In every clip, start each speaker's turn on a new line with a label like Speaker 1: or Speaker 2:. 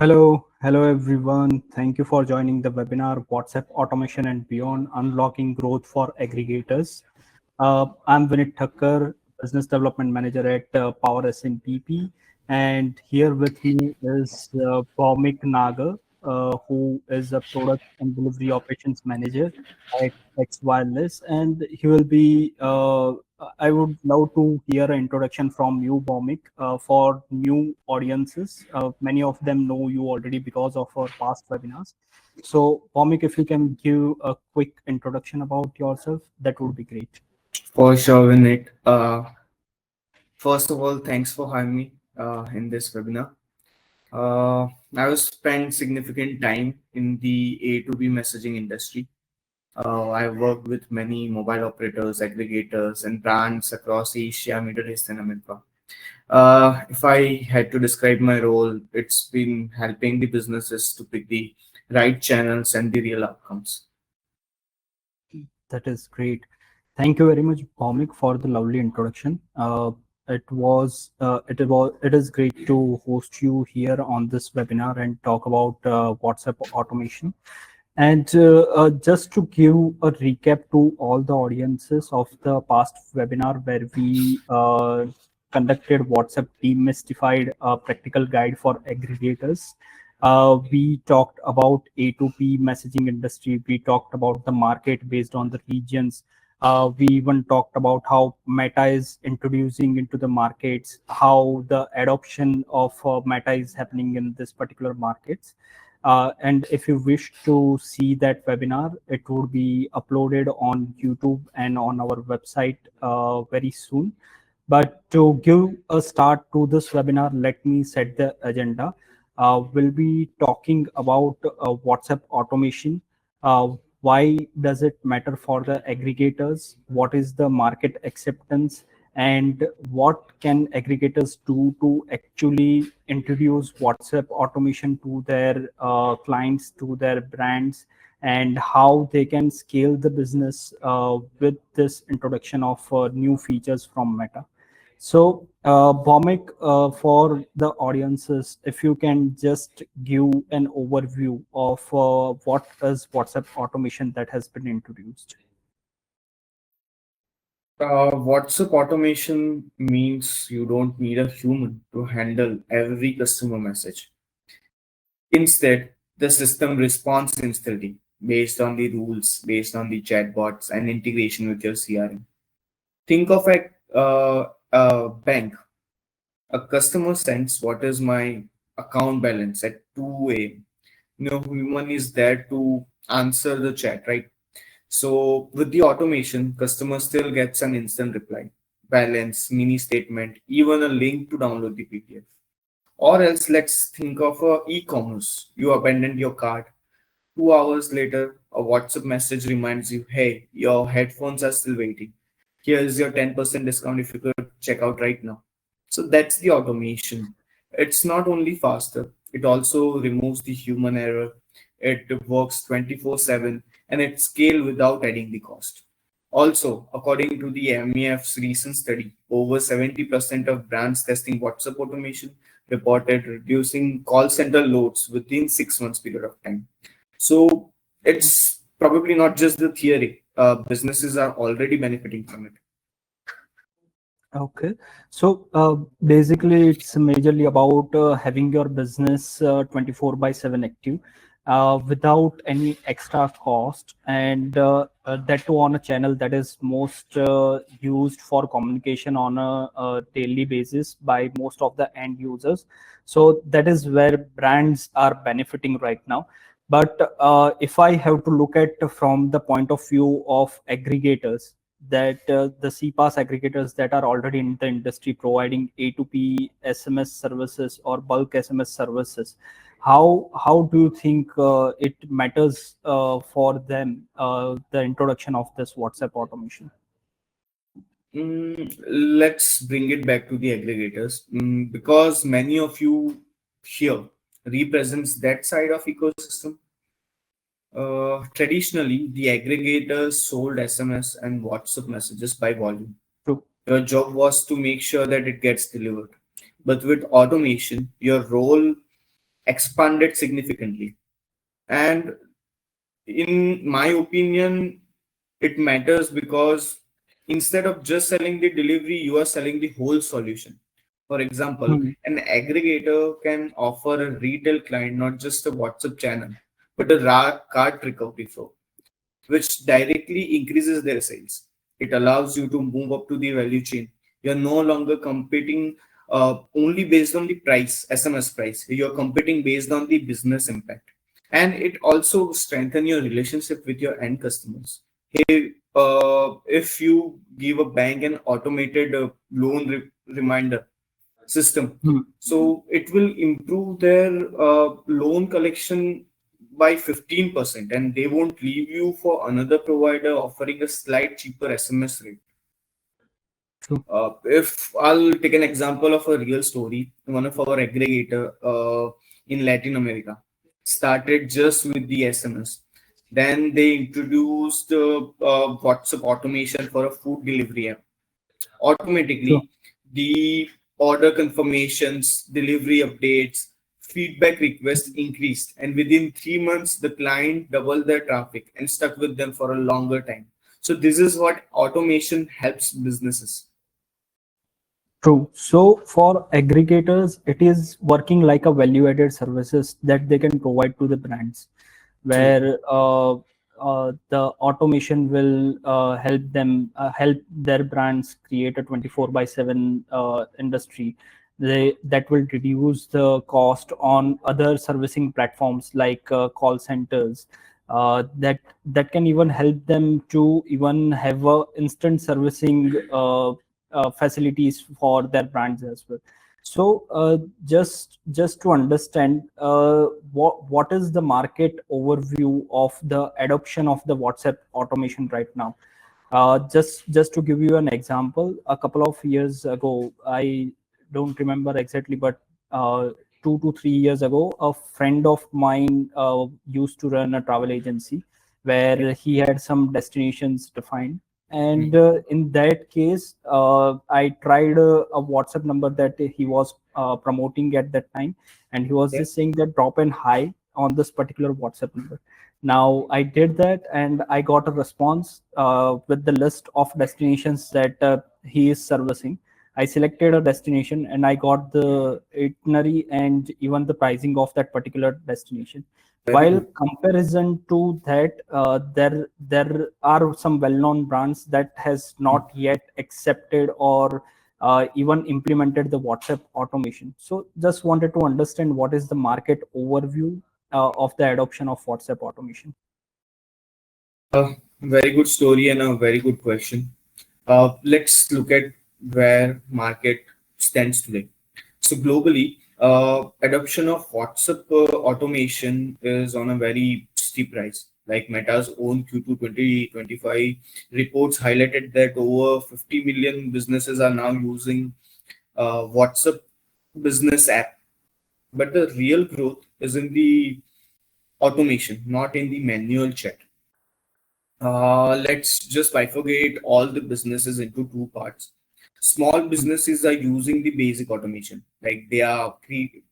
Speaker 1: Hello everyone. Thank you for joining the webinar WhatsApp Automation and Beyond Unlocking Growth for Aggregators. I'm Vinit Thakkar, Business Development Manager at PowerSMPP, and here with me is Bhaumik Nagar, who is a Product and Delivery Operations Manager at X Wireless, and he will be. I would love to hear an introduction from you, Bhaumik, for new audiences. Many of them know you already because of our past webinars. So, Bhaumik, if you can give a quick introduction about yourself, that would be great.
Speaker 2: For sure, Vinit. First of all, thanks for having me in this webinar. I have spent significant time in the A2B messaging industry. I've worked with many mobile operators, aggregators, and brands across Asia, Middle East, and America. If I had to describe my role, it's been helping the businesses to pick the right channels and the real outcomes.
Speaker 1: That is great. Thank you very much, Bhaumik, for the lovely introduction. It is great to host you here on this webinar and talk about WhatsApp automation. And just to give a recap to all the audiences of the past webinar where we conducted WhatsApp Demystified Practical Guide for Aggregators. We talked about A2P messaging industry. We talked about the market based on the regions. We even talked about how Meta is introducing into the markets, how the adoption of Meta is happening in this particular markets. And if you wish to see that webinar, it would be uploaded on YouTube and on our website very soon. But to give a start to this webinar, let me set the agenda. We'll be talking about WhatsApp automation. Why does it matter for the aggregators? What is the market acceptance? And what can aggregators do to actually introduce WhatsApp automation to their clients, to their brands, and how they can scale the business with this introduction of new features from Meta. So, Bhaumik, for the audiences, if you can just give an overview of what is WhatsApp automation that has been introduced.
Speaker 2: WhatsApp automation means you don't need a human to handle every customer message. Instead, the system responds instantly based on the rules, based on the chatbots, and integration with your CRM. Think of a bank. A customer sends what is my account balance at 2 a.m. No human is there to answer the chat, right? So with the automation, customer still gets an instant reply, balance, mini statement, even a link to download the PDF. Or else let's think of e-commerce. You abandoned your cart. 2 hours later, a WhatsApp message reminds you, hey, your headphones are still waiting. Here is your 10% discount if you could check out right now. So that's the automation. It's not only faster, it also removes the human error. It works 24/7 and it scale without adding the cost. Also, according to the MEF's recent study, over 70% of brands testing WhatsApp automation reported reducing call center loads within 6 months period of time. So it's probably not just the theory. Businesses are already benefiting from it.
Speaker 1: Okay, so basically, it's majorly about having your business 24/7 active without any extra cost, and that too on a channel that is most used for communication on a daily basis by most of the end users. So that is where brands are benefiting right now. But if I have to look at from the point of view of aggregators, that the CPaaS aggregators that are already in the industry providing A2P SMS services or bulk SMS services, how do you think it matters for them the introduction of this WhatsApp automation?
Speaker 2: Let's bring it back to the aggregators because many of you here represents that side of ecosystem. Traditionally, the aggregators sold SMS and WhatsApp messages by volume.
Speaker 1: True.
Speaker 2: Your job was to make sure that it gets delivered. But with automation, your role expanded significantly. And in my opinion, it matters because instead of just selling the delivery, you are selling the whole solution. For example,
Speaker 1: Hmm.
Speaker 2: an aggregator can offer a retail client not just a WhatsApp channel, but a cart recovery flow, which directly increases their sales. It allows you to move up to the value chain. You're no longer competing only based on the price, SMS price. You're competing based on the business impact. And it also strengthens your relationship with your end customers. Hey, if you give a bank an automated loan reminder system,
Speaker 1: Hmm.
Speaker 2: so it will improve their loan collection by 15%, and they won't leave you for another provider offering a slight cheaper SMS rate.
Speaker 1: True.
Speaker 2: If I'll take an example of a real story, one of our aggregator in Latin America started just with the SMS. Then they introduced WhatsApp automation for a food delivery app.
Speaker 1: True.
Speaker 2: Automatically, the order confirmations, delivery updates, feedback requests increased, and within 3 months, the client doubled their traffic and stuck with them for a longer time. So this is what automation helps businesses.
Speaker 1: True. So for aggregators, it is working like a value-added services that they can provide to the brands,
Speaker 2: True.
Speaker 1: where the automation will help their brands create a 24/7 industry. That will reduce the cost on other servicing platforms like call centers. That can even help them to even have a instant servicing facilities for their brands as well. So just to understand, what is the market overview of the adoption of the WhatsApp automation right now? Just to give you an example, a couple of years ago, I don't remember exactly, but 2 to 3 years ago, a friend of mine used to run a travel agency
Speaker 2: Okay.
Speaker 1: where he had some destinations defined. And
Speaker 2: Mhm.
Speaker 1: in that case, I tried a WhatsApp number that he was promoting at that time, and he was
Speaker 2: Yeah.
Speaker 1: just saying that drop in hi on this particular WhatsApp number. Now I did that, and I got a response with the list of destinations that he is servicing. I selected a destination, and I got the itinerary and even the pricing of that particular destination.
Speaker 2: Very
Speaker 1: While
Speaker 2: good.
Speaker 1: comparison to that, there are some well-known brands that has not yet accepted or even implemented the WhatsApp automation. So just wanted to understand what is the market overview of the adoption of WhatsApp automation.
Speaker 2: Very good story and a very good question. Let's look at where market stands today. So globally, adoption of WhatsApp automation is on a very steep rise. Like Meta's own Q2 2025 reports highlighted that over 50 million businesses are now using WhatsApp business app. But the real growth is in the automation, not in the manual chat. Let's just bifurcate all the businesses into two parts. Small businesses are using the basic automation, like they are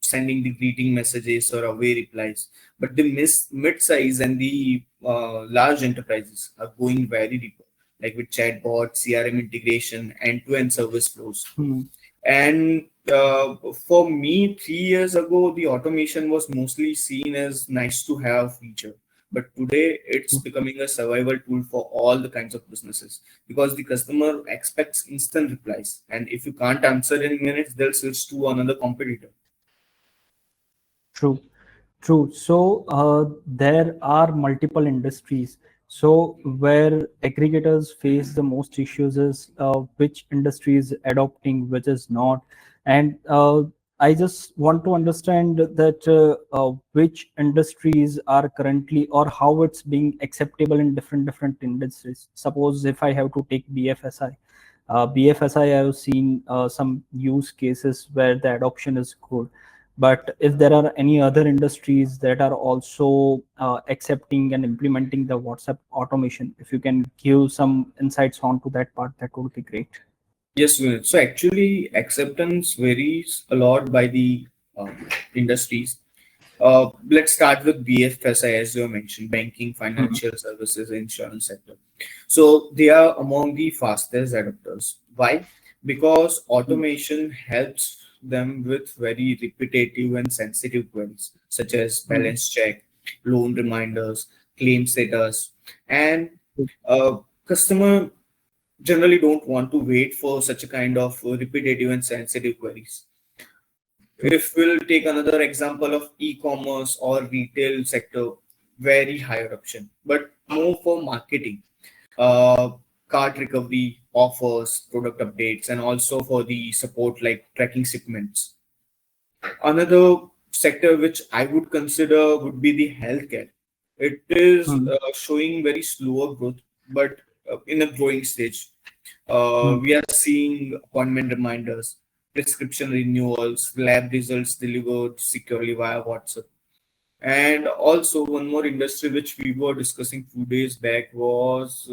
Speaker 2: sending the greeting messages or away replies. But the mid-size and the large enterprises are going very deeper, like with chatbot, CRM integration, end-to-end service flows.
Speaker 1: Hmm.
Speaker 2: And for me, 3 years ago, the automation was mostly seen as nice to have feature. But today, it's becoming a survival tool for all the kinds of businesses because the customer expects instant replies. And if you can't answer in minutes, they'll switch to another competitor.
Speaker 1: True, true. So there are multiple industries. So where aggregators face the most issues is which industry is adopting, which is not. And I just want to understand that which industries are currently or how it's being acceptable in different industries. Suppose if I have to take BFSI, BFSI, I have seen some use cases where the adoption is good, but if there are any other industries that are also accepting and implementing the WhatsApp automation, if you can give some insights onto that part, that would be great.
Speaker 2: Yes, Vinod. So actually, acceptance varies a lot by the industries. Let's start with BFSI, as you mentioned, banking,
Speaker 1: Hmm.
Speaker 2: financial services, insurance sector. So they are among the fastest adopters. Why? Because
Speaker 1: Hmm.
Speaker 2: automation helps them with very repetitive and sensitive queries, such as
Speaker 1: Hmm.
Speaker 2: balance check, loan reminders, claim status, and
Speaker 1: Hmm.
Speaker 2: customer generally don't want to wait for such a kind of repetitive and sensitive queries. If we'll take another example of e-commerce or retail sector, very higher option, but more for marketing, uh, cart recovery, offers, product updates, and also for the support like tracking shipments. Another sector which I would consider would be the healthcare. It is
Speaker 1: Hmm.
Speaker 2: showing very slower growth, but in a growing stage.
Speaker 1: Hmm.
Speaker 2: We are seeing appointment reminders, prescription renewals, lab results delivered securely via WhatsApp. And also, one more industry which we were discussing 2 days back was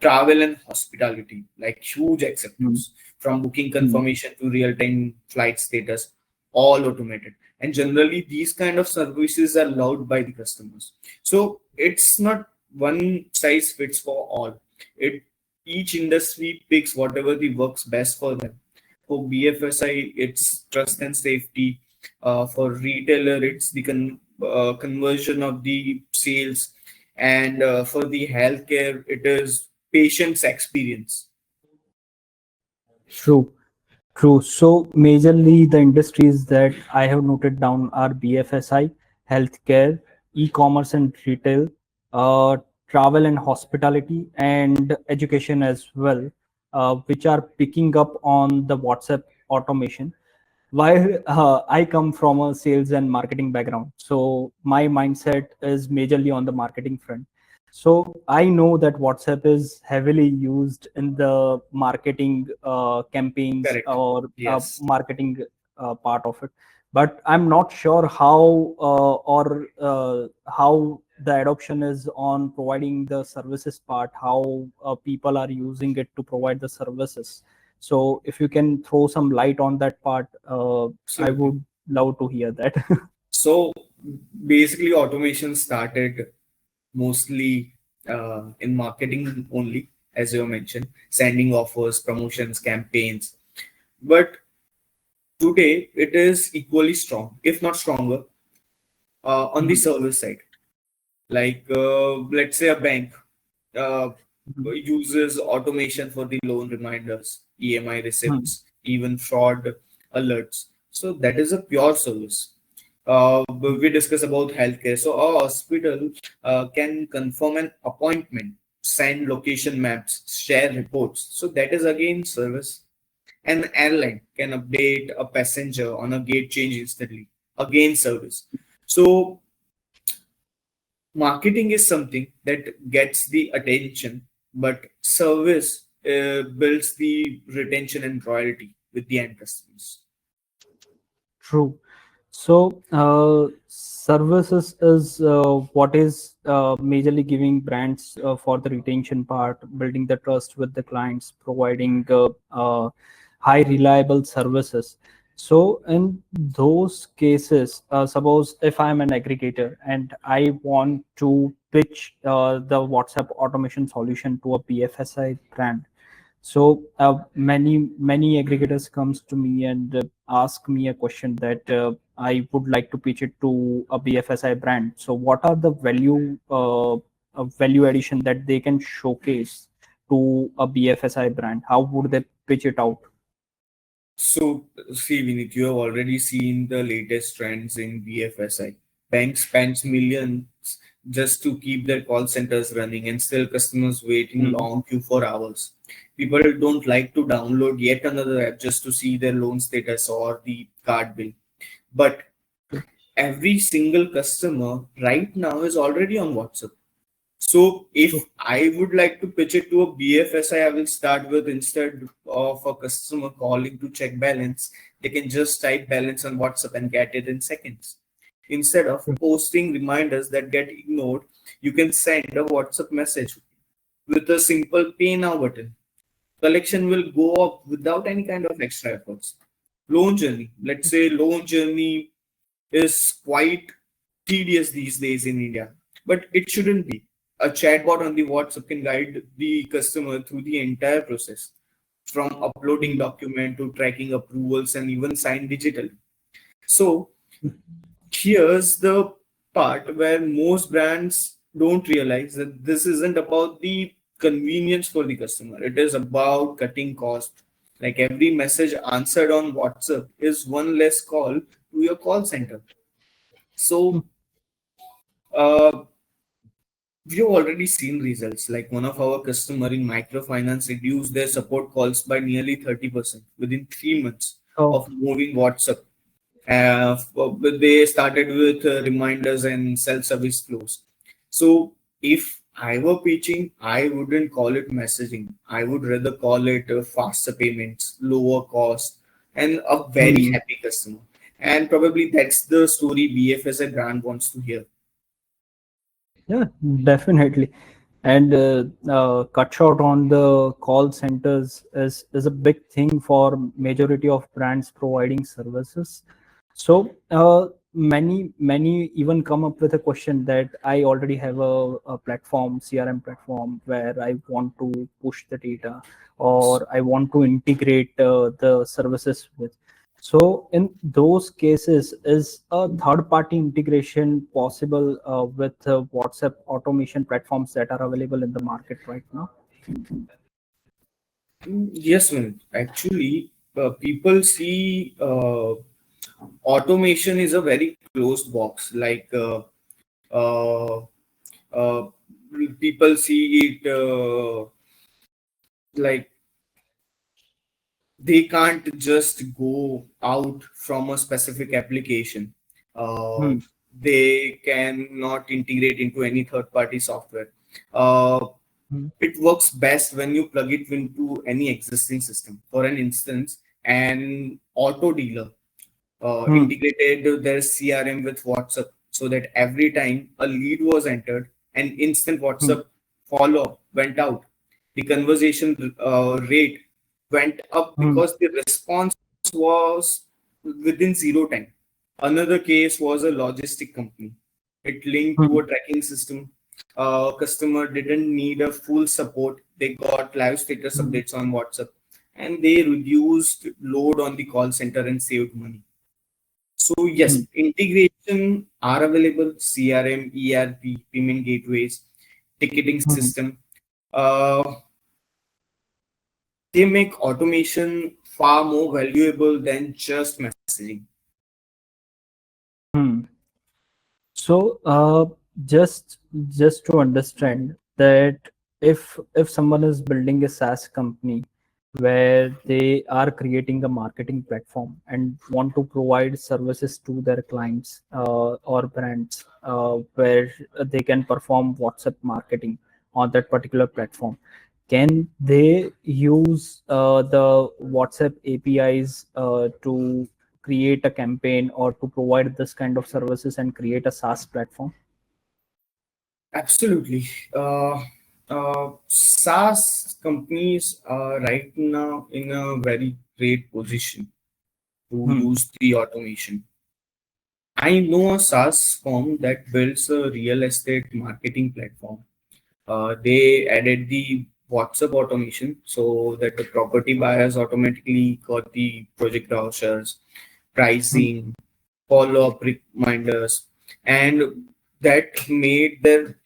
Speaker 2: travel and hospitality, like huge
Speaker 1: Hmm.
Speaker 2: acceptance from booking
Speaker 1: Hmm.
Speaker 2: confirmation to real time flight status, all automated. And generally, these kind of services are loved by the customers. So it's not one size fits for all. It Each industry picks whatever the works best for them. For BFSI, it's trust and safety. For retailer, it's the conversion of the sales, and for the healthcare, it is patient's experience.
Speaker 1: True. True. So majorly the industries that I have noted down are BFSI, healthcare, e-commerce and retail, uh, travel and hospitality, and education as well, which are picking up on the WhatsApp automation. While I come from a sales and marketing background, so my mindset is majorly on the marketing front. So I know that WhatsApp is heavily used in the marketing campaigns
Speaker 2: Correct.
Speaker 1: or
Speaker 2: Yes.
Speaker 1: marketing part of it. But I'm not sure how how the adoption is on providing the services part, how people are using it to provide the services. So if you can throw some light on that part, I
Speaker 2: Absolutely.
Speaker 1: would love to hear that.
Speaker 2: So basically, automation started mostly in marketing only, as you mentioned, sending offers, promotions, campaigns. But today, it is equally strong, if not stronger, on the
Speaker 1: Mhm.
Speaker 2: service side. Like, let's say a bank uh,
Speaker 1: Mhm.
Speaker 2: uses automation for the loan reminders, EMI
Speaker 1: Mhm.
Speaker 2: receipts, even fraud alerts. So that is a pure service.
Speaker 1: Mhm.
Speaker 2: We discuss about healthcare. So a hospital can confirm an appointment, send location maps, share reports. So that is again service. An airline can update a passenger on a gate change instantly. Again service. So marketing is something that gets the attention, but service builds the retention and loyalty with the end customers.
Speaker 1: True. So, services is what is majorly giving brands for the retention part, building the trust with the clients, providing high reliable services. So, in those cases, suppose if I'm an aggregator and I want to pitch the WhatsApp automation solution to a BFSI brand, so many aggregators comes to me and ask me a question that I would like to pitch it to a BFSI brand. So what are the value addition that they can showcase to a BFSI brand? How would they pitch it out?
Speaker 2: So, see, Vinit, you have already seen the latest trends in BFSI. Banks spends millions just to keep their call centers running, and still customers wait in
Speaker 1: Hmm.
Speaker 2: long queue for hours. People don't like to download yet another app just to see their loan status or the card bill. But every single customer right now is already on WhatsApp. So if I would like to pitch it to a BFSI, I will start with, instead of a customer calling to check balance, they can just type balance on WhatsApp and get it in seconds. Instead of posting reminders that get ignored, you can send a WhatsApp message with a simple pay now button. Collection will go up without any kind of extra efforts. Loan journey. Let's say loan journey. is quite tedious these days in India, but it shouldn't be. A chatbot on the WhatsApp can guide the customer through the entire process, from uploading
Speaker 1: Hmm.
Speaker 2: document to tracking approvals and even sign digitally. So here's the part where most brands don't realize that this isn't about the convenience for the customer. It is about cutting cost. Like every message answered on WhatsApp is one less call to your call center. So uh, we've already seen results. Like one of our customer in microfinance reduced their support calls by nearly 30% within 3 months
Speaker 1: Oh.
Speaker 2: of moving WhatsApp. They started with reminders and self-service flows. So if I were pitching, I wouldn't call it messaging. I would rather call it faster payments, lower cost, and a very
Speaker 1: Hmm.
Speaker 2: happy customer. And probably that's the story BFS a brand wants to hear.
Speaker 1: Yeah, definitely. And cut short on the call centers is a big thing for majority of brands providing services. So many even come up with a question that I already have a platform, CRM platform, where I want to push the data or I want to integrate the services with. So in those cases, is a third-party integration possible with WhatsApp automation platforms that are available in the market right now?
Speaker 2: Yes, man. Actually, people see automation is a very closed box. Uh, uh, People see it like they can't just go out from a specific application. Uh,
Speaker 1: Hmm.
Speaker 2: they cannot integrate into any third-party software. Uh,
Speaker 1: Hmm.
Speaker 2: it works best when you plug it into any existing system. For an instance, an auto dealer
Speaker 1: Hmm.
Speaker 2: integrated their CRM with WhatsApp so that every time a lead was entered, an instant
Speaker 1: Hmm.
Speaker 2: WhatsApp follow up went out. The conversation rate went up
Speaker 1: Hmm.
Speaker 2: because the response was within zero time. Another case was a logistic company. It linked to
Speaker 1: Hmm.
Speaker 2: a tracking system. Customer didn't need a full support. They got live status
Speaker 1: Hmm.
Speaker 2: updates on WhatsApp and they reduced load on the call center and saved money. So
Speaker 1: Hmm.
Speaker 2: yes, integration are available: CRM, ERP, payment gateways, ticketing
Speaker 1: Hmm.
Speaker 2: system. Uh, they make automation far more valuable than just messaging.
Speaker 1: Hmm. So, just to understand that if someone is building a SaaS company where they are creating a marketing platform and want to provide services to their clients or brands where they can perform WhatsApp marketing on that particular platform, can they use the WhatsApp APIs to create a campaign or to provide this kind of services and create a SaaS platform?
Speaker 2: Absolutely. SaaS companies are right now in a very great position to
Speaker 1: Hmm.
Speaker 2: use the automation. I know a SaaS firm that builds a real estate marketing platform. They added the WhatsApp automation so that the property buyers automatically got the project brochures,
Speaker 1: Hmm.
Speaker 2: pricing, follow-up reminders, and that made their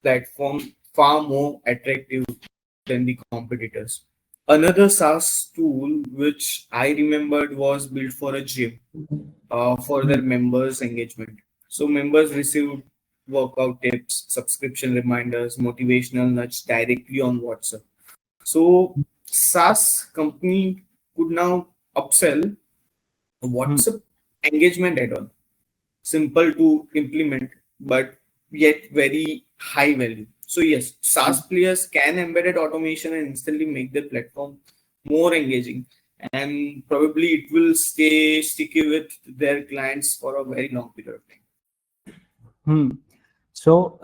Speaker 2: platform far more attractive than the competitors. Another SaaS tool which I remembered was built for a gym for
Speaker 1: Hmm.
Speaker 2: their members' engagement. So members received workout tips, subscription reminders, motivational nudge directly on WhatsApp. So SaaS company could now upsell a
Speaker 1: Hmm.
Speaker 2: WhatsApp engagement add-on. Simple to implement, but yet very high value. So yes,
Speaker 1: Hmm.
Speaker 2: SaaS players can embedded automation and instantly make their platform more engaging, and probably it will stay sticky with their clients for a very long period of time.
Speaker 1: Hmm. So,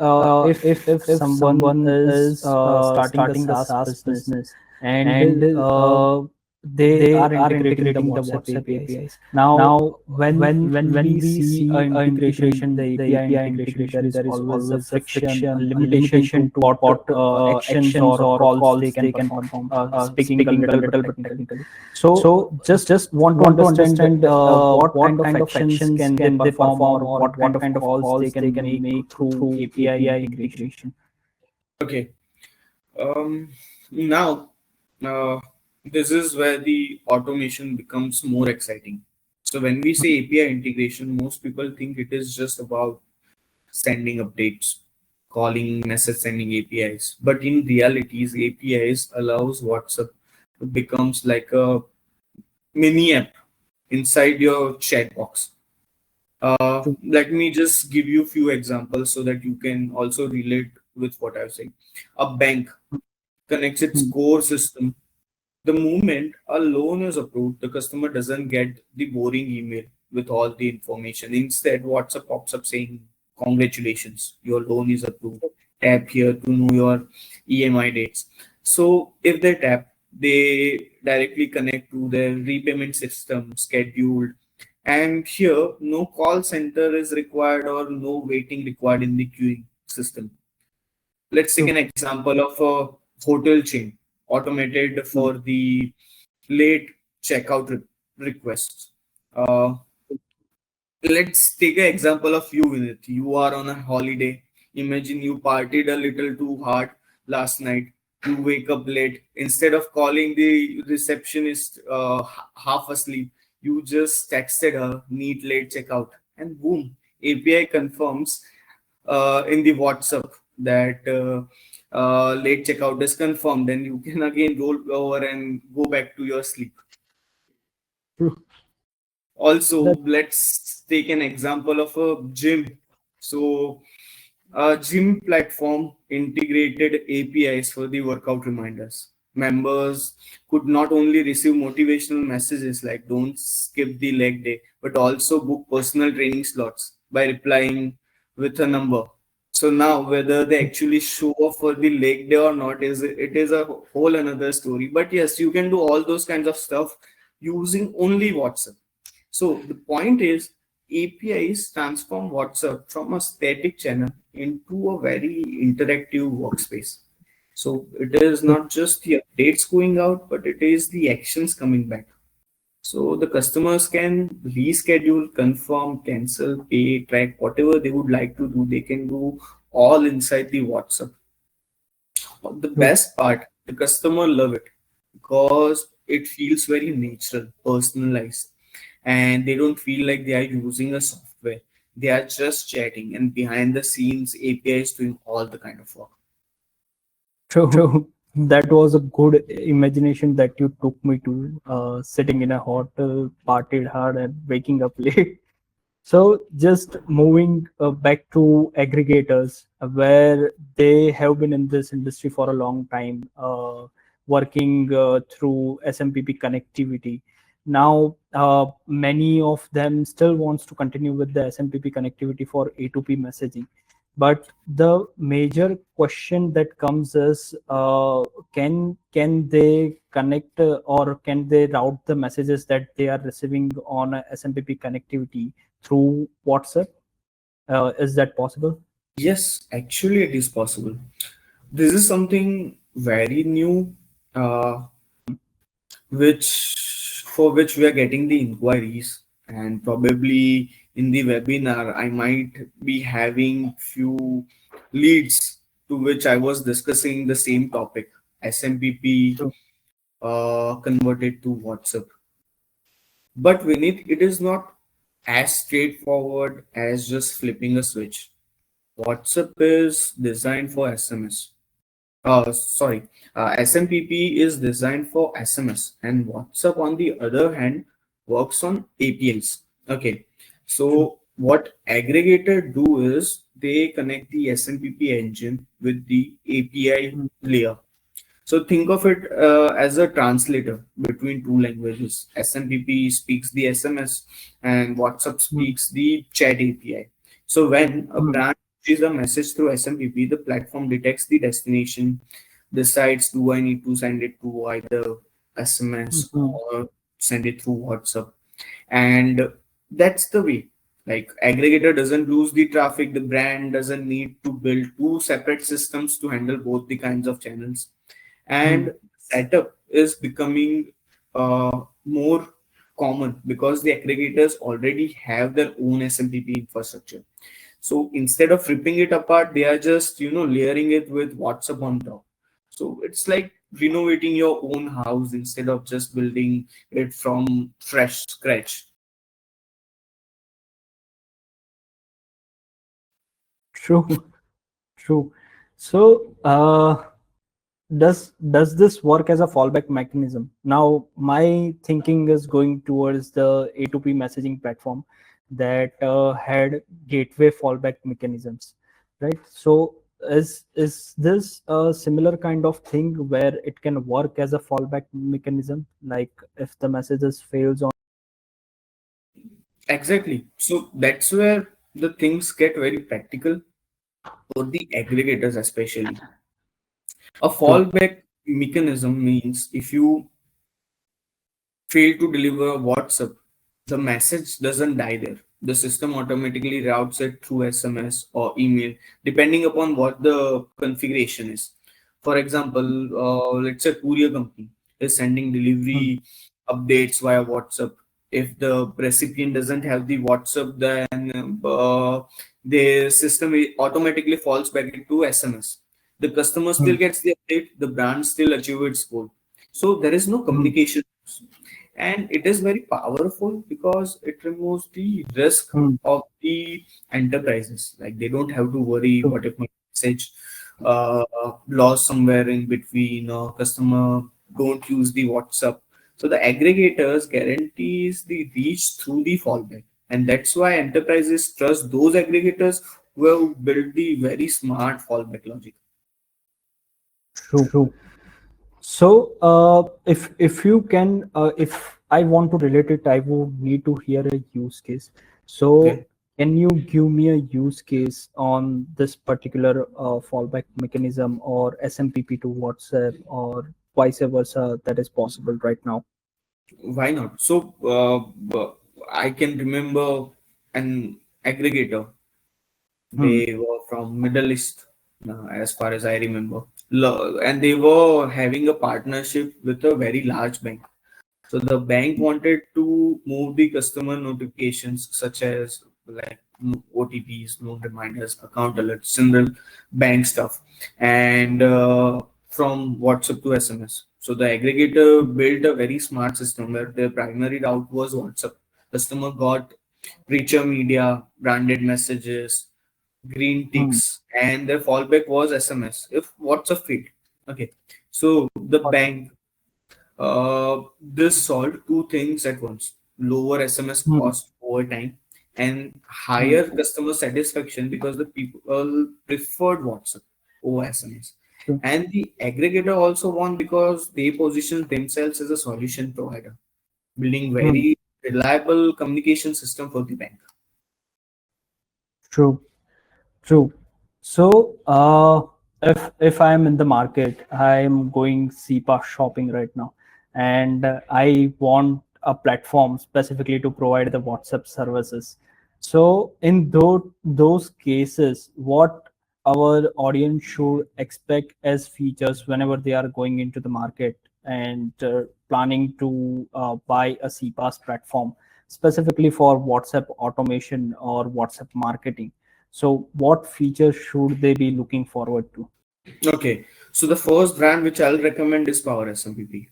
Speaker 1: if
Speaker 2: If
Speaker 1: someone
Speaker 2: someone
Speaker 1: is
Speaker 2: is
Speaker 1: starting a
Speaker 2: starting a
Speaker 1: SaaS
Speaker 2: SaaS
Speaker 1: business
Speaker 2: business
Speaker 1: and
Speaker 2: and
Speaker 1: they are integrating the WhatsApp APIs. Now, when we see a integration, the API integration, there is always a friction, a limitation to what actions or calls they can perform. Speaking a little bit technically. So, just want to understand what kind of actions can they perform, or what kind of calls they can make through API integration.
Speaker 2: Okay. Now, uh, this is where the automation becomes more exciting. So when we say API integration, most people think it is just about sending updates, calling, message sending APIs. But in realities, APIs allows WhatsApp to becomes like a mini app inside your chat box. Let me just give you a few examples so that you can also relate with what I was saying. A bank connects its core system. The moment a loan is approved, the customer doesn't get the boring email with all the information. Instead, WhatsApp pops up saying, "Congratulations, your loan is approved. Tap here to know your EMI dates." So, if they tap, they directly connect to their repayment system scheduled. And here, no call center is required or no waiting required in the queuing system. Let's take an example of a hotel chain automated for the late checkout requests. Uh, let's take an example of you, Vinit. You are on a holiday. Imagine you partied a little too hard last night. You wake up late. Instead of calling the receptionist half asleep, you just texted her, "Need late checkout," and boom, API confirms in the WhatsApp that late checkout is confirmed, and you can again roll over and go back to your sleep.
Speaker 1: True.
Speaker 2: Also, let's take an example of a gym. So, a gym platform integrated APIs for the workout reminders. Members could not only receive motivational messages like "Don't skip the leg day," but also book personal training slots by replying with a number. So now, whether they actually show up for the leg day or not is it is a whole another story. But yes, you can do all those kinds of stuff using only WhatsApp. So the point is, APIs transform WhatsApp from a static channel into a very interactive workspace. So it is not just the updates going out, but it is the actions coming back. So the customers can reschedule, confirm, cancel, pay, track, whatever they would like to do, they can do all inside the WhatsApp. The
Speaker 1: True.
Speaker 2: best part, the customer love it because it feels very natural, personalized, and they don't feel like they are using a software. They are just chatting, and behind the scenes, API is doing all the kind of work.
Speaker 1: True. That was a good imagination that you took me to, sitting in a hotel, partied hard, and waking up late. So, just moving back to aggregators, where they have been in this industry for a long time, working through SMPP connectivity. Now, many of them still wants to continue with the SMPP connectivity for A2P messaging. But the major question that comes is, can they connect, or can they route the messages that they are receiving on a SMPP connectivity through WhatsApp? Is that possible?
Speaker 2: Yes, actually, it is possible. This is something very new, which we are getting the inquiries, and probably in the webinar I might be having few leads to which I was discussing the same topic, SMPP
Speaker 1: True.
Speaker 2: converted to WhatsApp. But Vinith, it is not as straightforward as just flipping a switch. WhatsApp is designed for SMS. Sorry, SMPP is designed for SMS, and WhatsApp, on the other hand, works on APIs. Okay,
Speaker 1: True.
Speaker 2: so what aggregator do is they connect the SMPP engine with the API
Speaker 1: Mm,
Speaker 2: layer. So think of it as a translator between two languages. SMPP speaks the SMS and WhatsApp
Speaker 1: mm,
Speaker 2: speaks the chat API. So when a
Speaker 1: mm.
Speaker 2: brand pushes a message through SMPP, the platform detects the destination, decides, do I need to send it to either SMS,
Speaker 1: Mhm.
Speaker 2: or send it through WhatsApp. And that's the way. Like aggregator doesn't lose the traffic, the brand doesn't need to build two separate systems to handle both the kinds of channels.
Speaker 1: Mhm.
Speaker 2: And setup is becoming more common because the aggregators already have their own SMPP infrastructure. So instead of ripping it apart, they are just layering it with WhatsApp on top. So it's like renovating your own house instead of just building it from fresh scratch.
Speaker 1: True, true. So, does this work as a fallback mechanism? Now, my thinking is going towards the A2P messaging platform that had gateway fallback mechanisms, right? So, is this a similar kind of thing where it can work as a fallback mechanism, like if the messages fails on?
Speaker 2: Exactly. So that's where the things get very practical for the aggregators, especially. A
Speaker 1: True.
Speaker 2: fallback mechanism means if you fail to deliver WhatsApp, the message doesn't die there. The system automatically routes it through SMS or email, depending upon what the configuration is. For example, let's say courier company is sending
Speaker 1: Hmm.
Speaker 2: delivery updates via WhatsApp. If the recipient doesn't have the WhatsApp, then the system automatically falls back into SMS. The customer
Speaker 1: Hmm.
Speaker 2: still gets the update, the brand still achieves its goal. So there is no
Speaker 1: Hmm.
Speaker 2: communication, and it is very powerful because it removes the risk
Speaker 1: Hmm.
Speaker 2: of the enterprises. Like they don't have to worry
Speaker 1: True.
Speaker 2: what if my message lost somewhere in between, or customer don't use the WhatsApp. So the aggregators guarantees the reach through the fallback, and that's why enterprises trust those aggregators who have built the very smart fallback logic.
Speaker 1: True. So, if you can, if I want to relate it, I would need to hear a use case. So,
Speaker 2: Okay.
Speaker 1: can you give me a use case on this particular fallback mechanism or SMPP to WhatsApp or vice versa that is possible right now?
Speaker 2: Why not? So I can remember an aggregator.
Speaker 1: Hmm.
Speaker 2: They were from Middle East, as far as I remember, and they were having a partnership with a very large bank. So the bank wanted to move the customer notifications such as like OTPs, no reminders, account alerts, general bank stuff, and from WhatsApp to SMS. So the aggregator built a very smart system where their primary route was WhatsApp. Customer got richer media, branded messages, green
Speaker 1: Hmm.
Speaker 2: ticks, and their fallback was SMS if WhatsApp failed. Okay, so the
Speaker 1: Got it.
Speaker 2: bank this solved two things at once: lower SMS
Speaker 1: Hmm.
Speaker 2: cost over time and
Speaker 1: Hmm.
Speaker 2: higher customer satisfaction because the people preferred WhatsApp over SMS.
Speaker 1: True.
Speaker 2: And the aggregator also won because they positioned themselves as a solution provider, building
Speaker 1: Hmm.
Speaker 2: very reliable communication system for the bank.
Speaker 1: True. True. So, if I'm in the market, I'm going SEPA shopping right now, and I want a platform specifically to provide the WhatsApp services. So, in those cases, what our audience should expect as features whenever they are going into the market and planning to buy a CPaaS platform specifically for WhatsApp automation or WhatsApp marketing. So, what features should they be looking forward to?
Speaker 2: Okay, so the first brand which I'll recommend is PowerSMPP.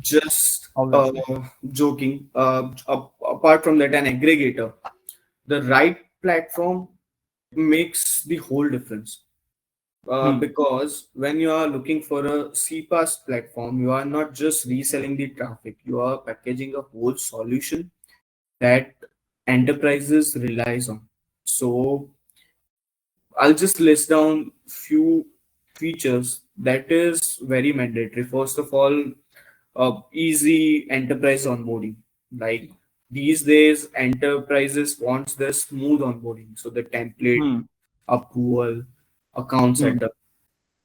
Speaker 2: Just
Speaker 1: Obviously.
Speaker 2: joking. Apart from that, an aggregator, the right platform makes the whole difference.
Speaker 1: Hmm.
Speaker 2: Because when you are looking for a CPaaS platform, you are not just reselling the traffic, you are packaging a whole solution that enterprises relies on. So I'll just list down few features that is very mandatory. First of all, easy enterprise onboarding. Like these days, enterprises wants the smooth onboarding. So the template,
Speaker 1: Hmm.
Speaker 2: approval, account
Speaker 1: Hmm.
Speaker 2: setup.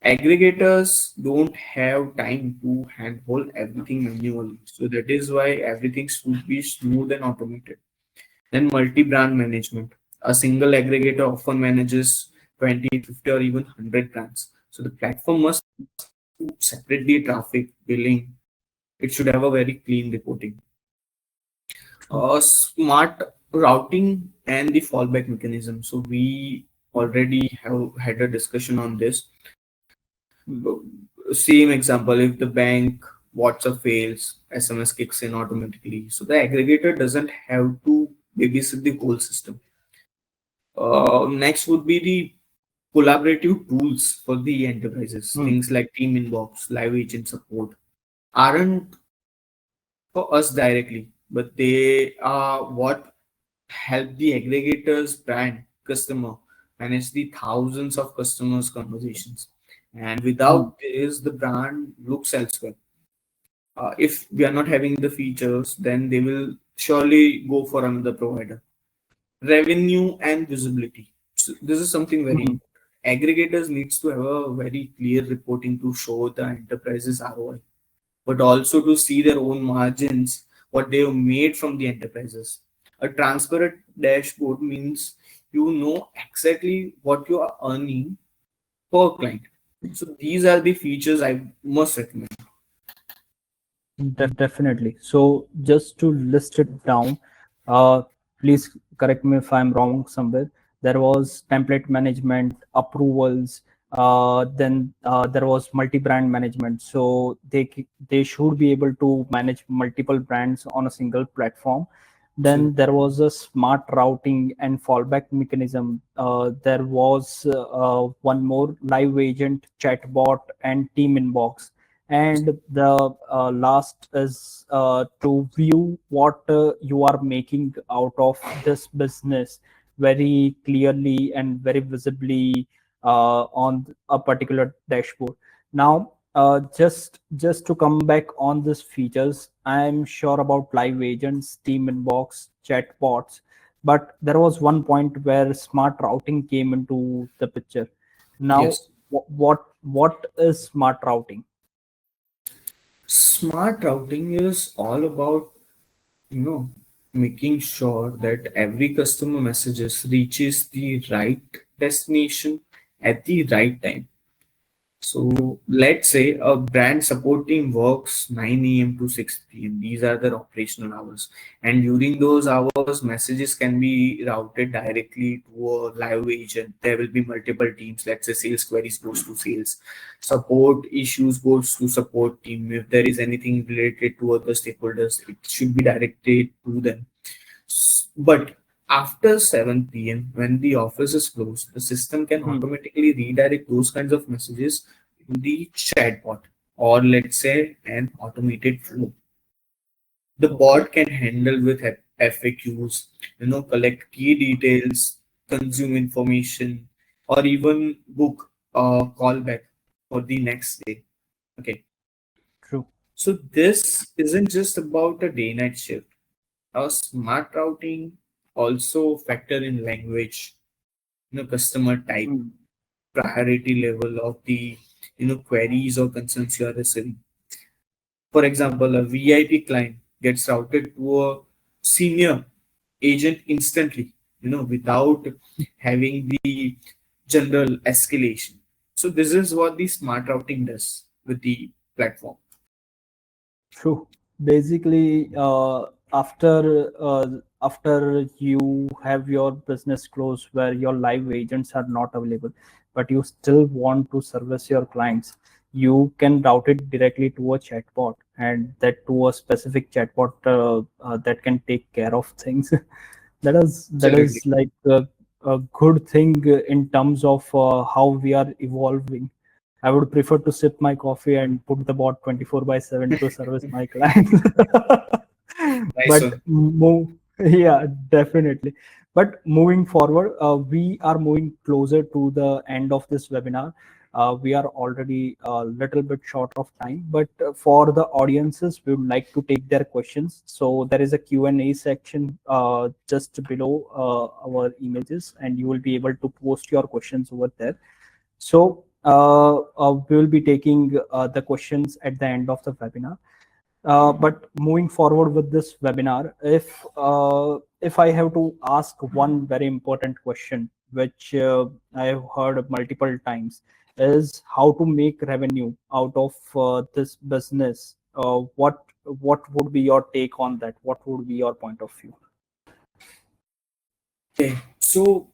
Speaker 2: Aggregators don't have time to handhold everything manually. So that is why everything should be smooth and automated. Then multi-brand management. A single aggregator often manages 20, 50, or even 100 brands. So the platform must separate the traffic, billing. It should have a very clean reporting.
Speaker 1: True.
Speaker 2: Smart routing and the fallback mechanism. So we already have had a discussion on this. Same example, if the bank WhatsApp fails, SMS kicks in automatically. So the aggregator doesn't have to babysit the whole system. Next would be the collaborative tools for the enterprises.
Speaker 1: Hmm.
Speaker 2: Things like Team Inbox, Live Agent Support aren't for us directly, but they are what help the aggregators brand customer manage the thousands of customers conversations. And
Speaker 1: Hmm.
Speaker 2: without this, the brand looks elsewhere. If we are not having the features, then they will surely go for another provider. Revenue and visibility. So this is something very
Speaker 1: Hmm.
Speaker 2: important. Aggregators needs to have a very clear reporting to show the enterprises ROI, but also to see their own margins, what they have made from the enterprises. A transparent dashboard means you know exactly what you are earning per client. So these are the features I must recommend.
Speaker 1: Definitely. So just to list it down, uh, please correct me if I'm wrong somewhere. There was template management, approvals, then there was multi-brand management. So they should be able to manage multiple brands on a single platform. Then
Speaker 2: Absolutely.
Speaker 1: there was a smart routing and fallback mechanism. There was one more live agent, chatbot, and team inbox. And the last is to view what you are making out of this business very clearly and very visibly on a particular dashboard. Now just to come back on these features, I'm sure about live agents, team inbox, chatbots, but there was one point where smart routing came into the picture. Now
Speaker 2: Yes.
Speaker 1: what is smart routing?
Speaker 2: Smart routing is all about, you know, making sure that every customer messages reaches the right destination at the right time. So let's say a brand support team works 9 a.m. to 6 p.m. These are their operational hours. And during those hours, messages can be routed directly to a live agent. There will be multiple teams. Let's say sales queries goes to sales, support issues goes to support team. If there is anything related to other stakeholders, it should be directed to them. But after 7 p.m., when the office is closed, the system can
Speaker 1: Hmm.
Speaker 2: automatically redirect those kinds of messages to the chatbot, or let's say an automated flow. The
Speaker 1: Okay.
Speaker 2: bot can handle with FAQs, collect key details, consume information, or even book a callback for the next day. Okay.
Speaker 1: True.
Speaker 2: So this isn't just about a day-night shift. Our smart routing also factor in language, customer type,
Speaker 1: Hmm.
Speaker 2: priority level of the queries or concerns you are receiving. For example, a VIP client gets routed to a senior agent instantly, without having the general escalation. So this is what the smart routing does with the platform.
Speaker 1: True. Basically, after you have your business closed where your live agents are not available, but you still want to service your clients, you can route it directly to a chatbot, and that to a specific chatbot that can take care of things. That is
Speaker 2: Absolutely.
Speaker 1: like a good thing in terms of how we are evolving. I would prefer to sip my coffee and put the bot 24/7 to service my clients.
Speaker 2: Nice
Speaker 1: But
Speaker 2: one.
Speaker 1: yeah, definitely. But moving forward, we are moving closer to the end of this webinar. We are already a little bit short of time, but for the audiences, we would like to take their questions. So there is a Q&A section just below our images, and you will be able to post your questions over there. So we will be taking the questions at the end of the webinar. But moving forward with this webinar, if I have to ask one very important question, which I have heard multiple times, is how to make revenue out of this business. What would be your take on that? What would be your point of view?
Speaker 2: Okay, so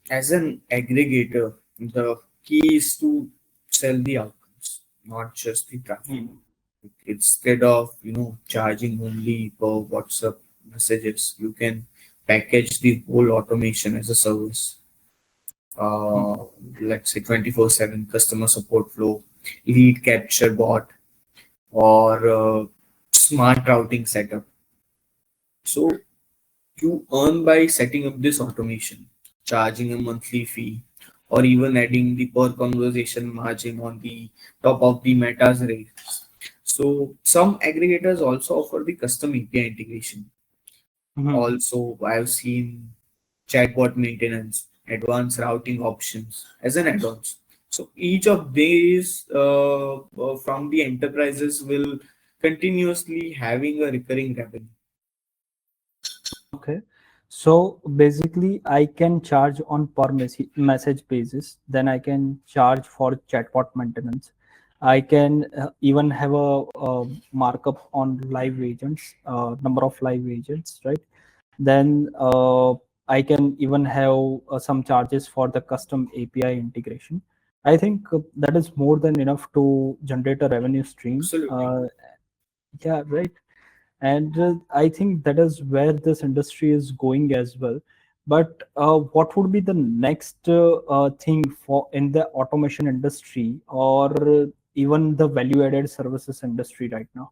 Speaker 2: as an aggregator, the key is to sell the outcomes, not just the traffic. Instead of charging only per WhatsApp messages, you can package the whole automation as a service. Uh, let's say 24/7 customer support flow, lead capture bot, or smart routing setup. So you earn by setting up this automation, charging a monthly fee, or even adding the per conversation margin on the top of the Meta's rates. So some aggregators also offer the custom API integration.
Speaker 1: Mhm.
Speaker 2: Also, I've seen chatbot maintenance, advanced routing options as an add-ons. So each of these from the enterprises will continuously having a recurring revenue.
Speaker 1: Okay. So basically, I can charge on per message basis. Then I can charge for chatbot maintenance. I can even have a markup on live agents, number of live agents, right? Then I can even have some charges for the custom API integration. I think that is more than enough to generate a revenue stream.
Speaker 2: Absolutely.
Speaker 1: Yeah, right. And I think that is where this industry is going as well. But what would be the next thing for in the automation industry, or even the value added services industry right now?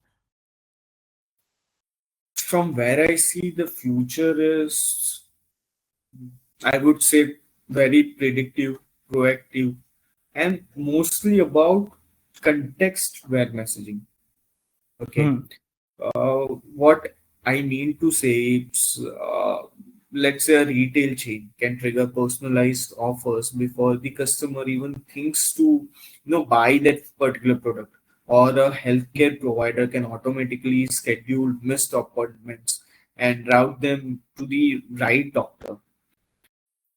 Speaker 2: From where I see the future is, I would say, very predictive, proactive, and mostly about context-aware messaging. Okay.
Speaker 1: Hmm.
Speaker 2: What I mean to say is, let's say a retail chain can trigger personalized offers before the customer even thinks to, buy that particular product. Or a healthcare provider can automatically schedule missed appointments and route them to the right doctor.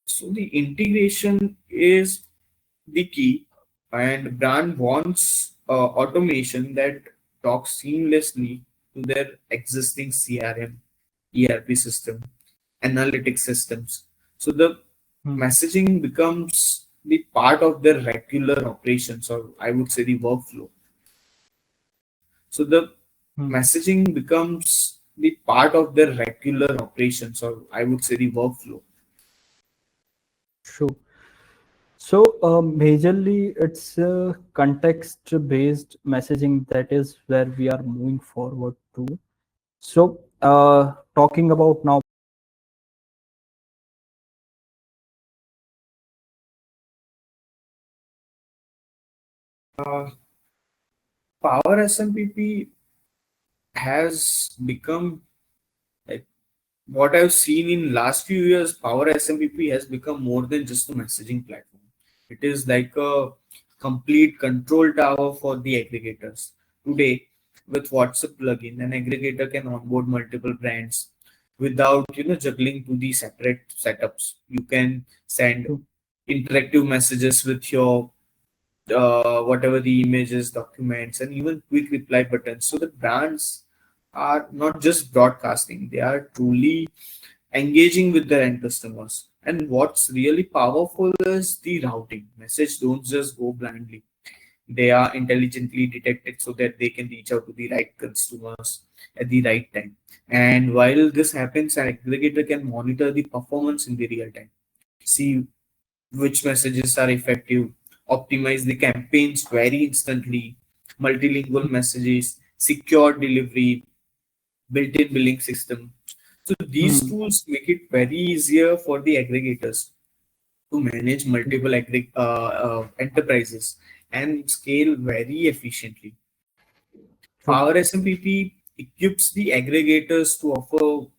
Speaker 2: So the integration is the key, and brand wants automation that talks seamlessly to their existing CRM, ERP system, analytics systems. So the
Speaker 1: Hmm.
Speaker 2: messaging becomes the part of their regular operations, or I would say the workflow. So the
Speaker 1: Hmm.
Speaker 2: messaging becomes the part of their regular operations, or I would say the workflow.
Speaker 1: Sure. So, majorly, it's context-based messaging that is where we are moving forward to. So, talking about now.
Speaker 2: Uh, Power SMPP has become, like, what I've seen in last few years, Power SMPP has become more than just a messaging platform. It is like a complete control tower for the aggregators. Today, with WhatsApp plugin, an aggregator can onboard multiple brands without juggling to the separate setups. You can send interactive messages with your whatever the images, documents, and even quick reply buttons. So the brands are not just broadcasting, they are truly engaging with their end customers. And what's really powerful is the routing. Message don't just go blindly. They are intelligently detected so that they can reach out to the right customers at the right time. And while this happens, an aggregator can monitor the performance in the real time. See which messages are effective, optimize the campaigns very instantly, multilingual messages, secure delivery, built-in billing system. So these
Speaker 1: Hmm.
Speaker 2: tools make it very easier for the aggregators to manage multiple enterprises and scale very efficiently.
Speaker 1: True.
Speaker 2: Power SMPP equips the aggregators to offer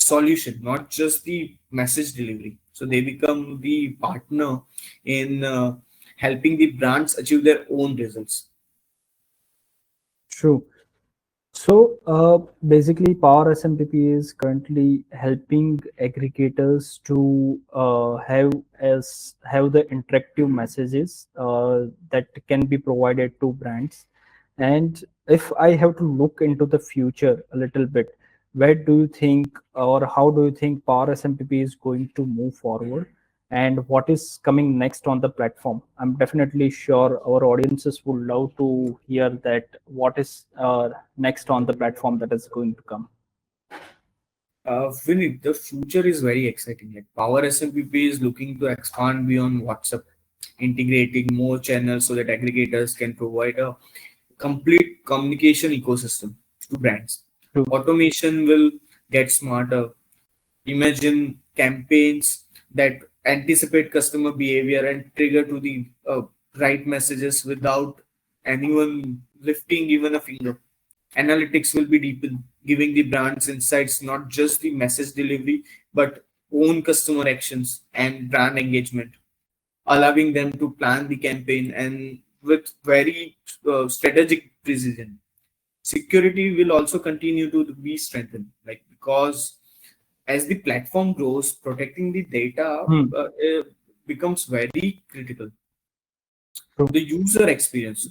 Speaker 2: solution, not just the message delivery. So they become the partner in helping the brands achieve their own results.
Speaker 1: True. So basically, Power SMPP is currently helping aggregators to have the interactive messages that can be provided to brands. And if I have to look into the future a little bit, where do you think, or how do you think Power SMPP is going to move forward? And what is coming next on the platform? I'm definitely sure our audiences would love to hear that what is next on the platform that is going to come.
Speaker 2: Vinit, the future is very exciting. Like Power SMPP is looking to expand beyond WhatsApp, integrating more channels so that aggregators can provide a complete communication ecosystem to brands.
Speaker 1: True.
Speaker 2: Automation will get smarter. Imagine campaigns that anticipate customer behavior and trigger to the right messages without anyone lifting even a finger. Analytics will be deepened, giving the brands insights not just the message delivery, but own customer actions and brand engagement, allowing them to plan the campaign and with very strategic precision. Security will also continue to be strengthened, like because as the platform grows, protecting the data
Speaker 1: Hmm.
Speaker 2: becomes very critical.
Speaker 1: True.
Speaker 2: The user experience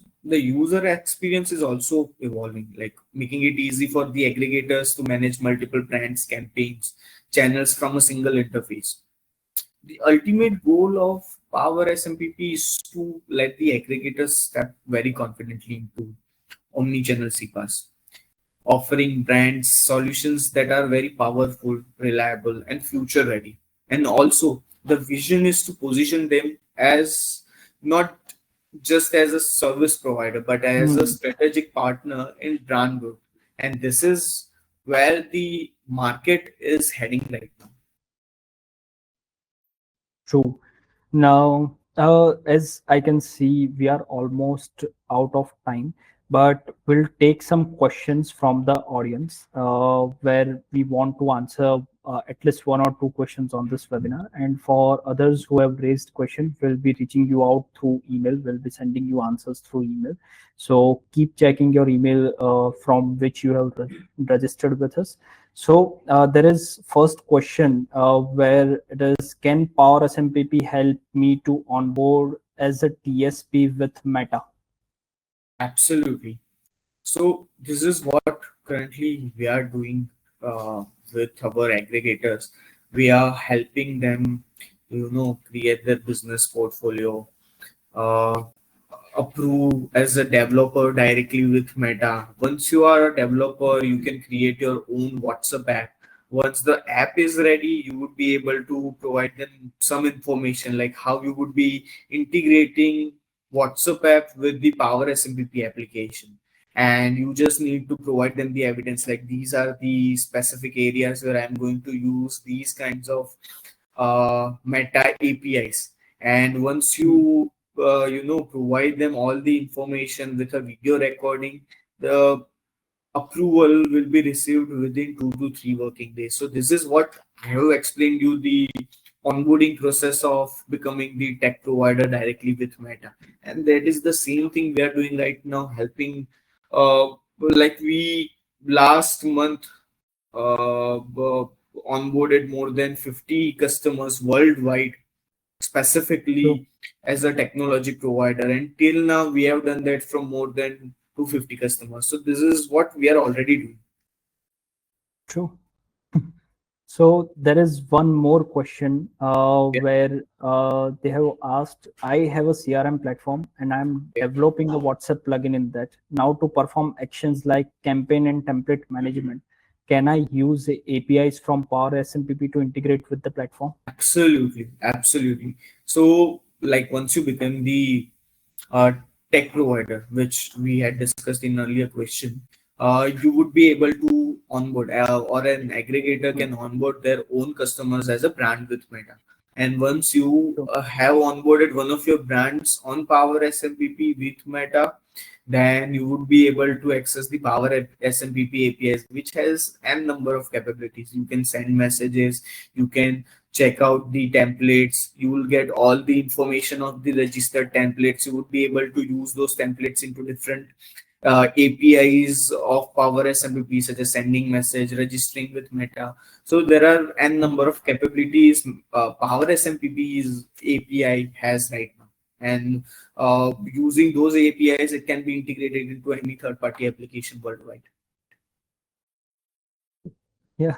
Speaker 2: is also evolving, like making it easy for the aggregators to manage multiple brands, campaigns, channels from a single interface. The ultimate goal of Power SMPP is to let the aggregators step very confidently into omni-channel CPaaS, offering brands solutions that are very powerful, reliable, and future ready. And also, the vision is to position them as not just as a service provider, but as a
Speaker 1: Hmm.
Speaker 2: strategic partner in brand growth. And this is where the market is heading right now.
Speaker 1: True. Now, as I can see, we are almost out of time, but we'll take some questions from the audience where we want to answer at least one or two questions on this webinar. And for others who have raised questions, we'll be reaching you out through email. We'll be sending you answers through email. So keep checking your email from which you have registered with us. So there is first question where it is, can Power SMPP help me to onboard as a TSP with Meta?
Speaker 2: Absolutely. So this is what currently we are doing with our aggregators. We are helping them, create their business portfolio, uh, approve as a developer directly with Meta. Once you are a developer, you can create your own WhatsApp app. Once the app is ready, you would be able to provide them some information like how you would be integrating WhatsApp app with the Power SMPP application. And you just need to provide them the evidence like these are the specific areas where I'm going to use these kinds of Meta APIs. And once you provide them all the information with a video recording, the approval will be received within 2 to 3 working days. So this is what I have explained you, the onboarding process of becoming the tech provider directly with Meta. And that is the same thing we are doing right now, helping like we last month onboarded more than 50 customers worldwide,
Speaker 1: True.
Speaker 2: specifically as a technology provider. And till now, we have done that from more than 250 customers. So this is what we are already doing.
Speaker 1: True. So there is one more question
Speaker 2: Yeah.
Speaker 1: where they have asked, I have a CRM platform and I'm
Speaker 2: Yeah.
Speaker 1: developing a WhatsApp plugin in that. Now to perform actions like campaign and template management, can I use the APIs from Power SMPP to integrate with the platform?
Speaker 2: Absolutely, absolutely. So, like once you become the uh, tech provider, which we had discussed in earlier question, you would be able to onboard, or an aggregator can onboard their own customers as a brand with Meta. And once you
Speaker 1: True.
Speaker 2: have onboarded one of your brands on Power SMPP with Meta, Then you would be able to access the Power SMPP APIs, which has n number of capabilities. You can send messages, you can check out the templates, you will get all the information of the registered templates. You would be able to use those templates into different APIs of Power SMPP, such as sending message, registering with Meta. So there are n number of capabilities Power SMPP's API has right now. And using those APIs, it can be integrated into any third-party application worldwide.
Speaker 1: Yeah.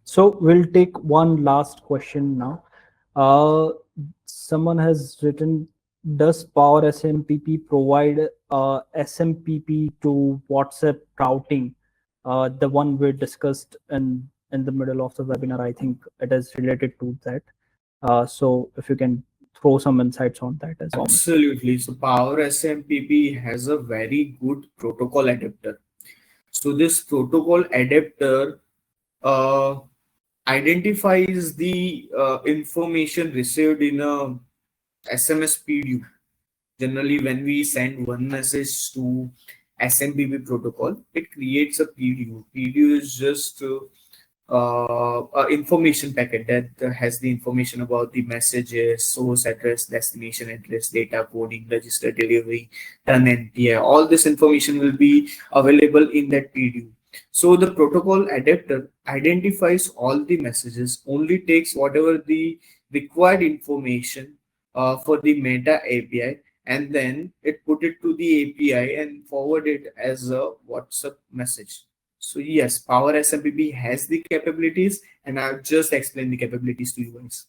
Speaker 1: So we'll take one last question now. Uh, Someone has written, does Power SMPP provide SMPP to WhatsApp routing? The one we discussed in the middle of the webinar, I think it is related to that. So if you can throw some insights on that as well.
Speaker 2: Absolutely. So Power SMPP has a very good protocol adapter. So this protocol adapter uh, identifies the information received in a SMS PDU. Generally, when we send one message to SMPP protocol, it creates a PDU. PDU is just information packet that has the information about the messages, source address, destination address, data coding, register delivery, done NTI. All this information will be available in that PDU. So the protocol adapter identifies all the messages, only takes whatever the required information for the Meta API, and then it put it to the API and forward it as a WhatsApp message. So yes, Power SMPP has the capabilities, and I've just explained the capabilities to you guys.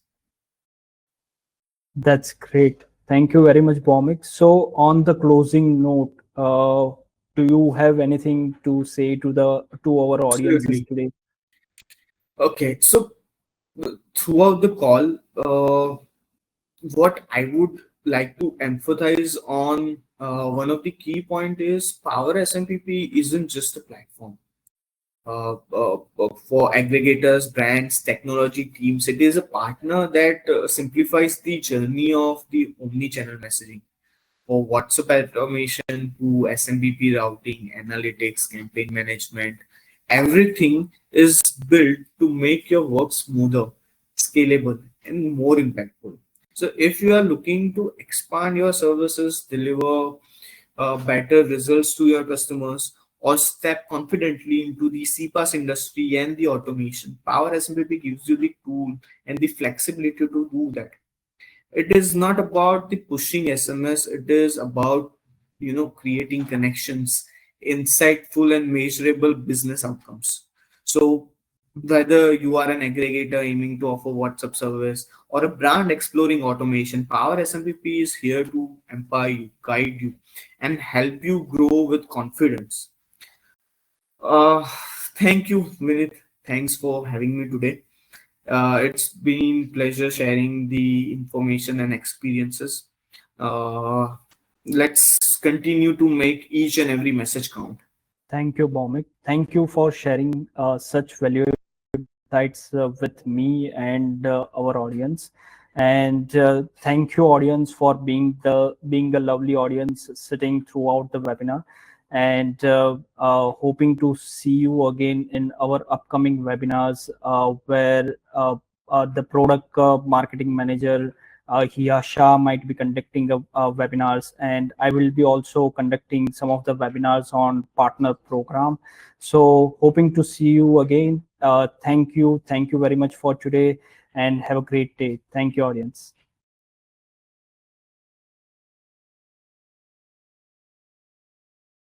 Speaker 1: That's great. Thank you very much, Bomik. So on the closing note, do you have anything to say to our audiences
Speaker 2: Absolutely.
Speaker 1: today?
Speaker 2: Okay, so throughout the call, what I would like to emphasize on one of the key point is Power SMPP isn't just a platform. For aggregators, brands, technology teams, it is a partner that simplifies the journey of the omni-channel messaging. For WhatsApp automation to SMPP routing, analytics, campaign management, everything is built to make your work smoother, scalable, and more impactful. So if you are looking to expand your services, deliver better results to your customers, or step confidently into the CPaaS industry and the automation, Power SMPP gives you the tool and the flexibility to do that. It is not about the pushing SMS, it is about creating connections, insightful and measurable business outcomes. So whether you are an aggregator aiming to offer WhatsApp service or a brand exploring automation, Power SMPP is here to empower you, guide you, and help you grow with confidence. uh, Thank you, Vinith. Thanks for having me today. It's been pleasure sharing the information and experiences. Uh, let's continue to make each and every message count.
Speaker 1: Thank you, Bomik. Thank you for sharing such valuable insights with me and our audience. And thank you, audience, for being a lovely audience sitting throughout the webinar. And hoping to see you again in our upcoming webinars, where the product marketing manager Hiya Shah might be conducting webinars, and I will be also conducting some of the webinars on partner program. So hoping to see you again. Thank you very much for today, and have a great day. Thank you, audience.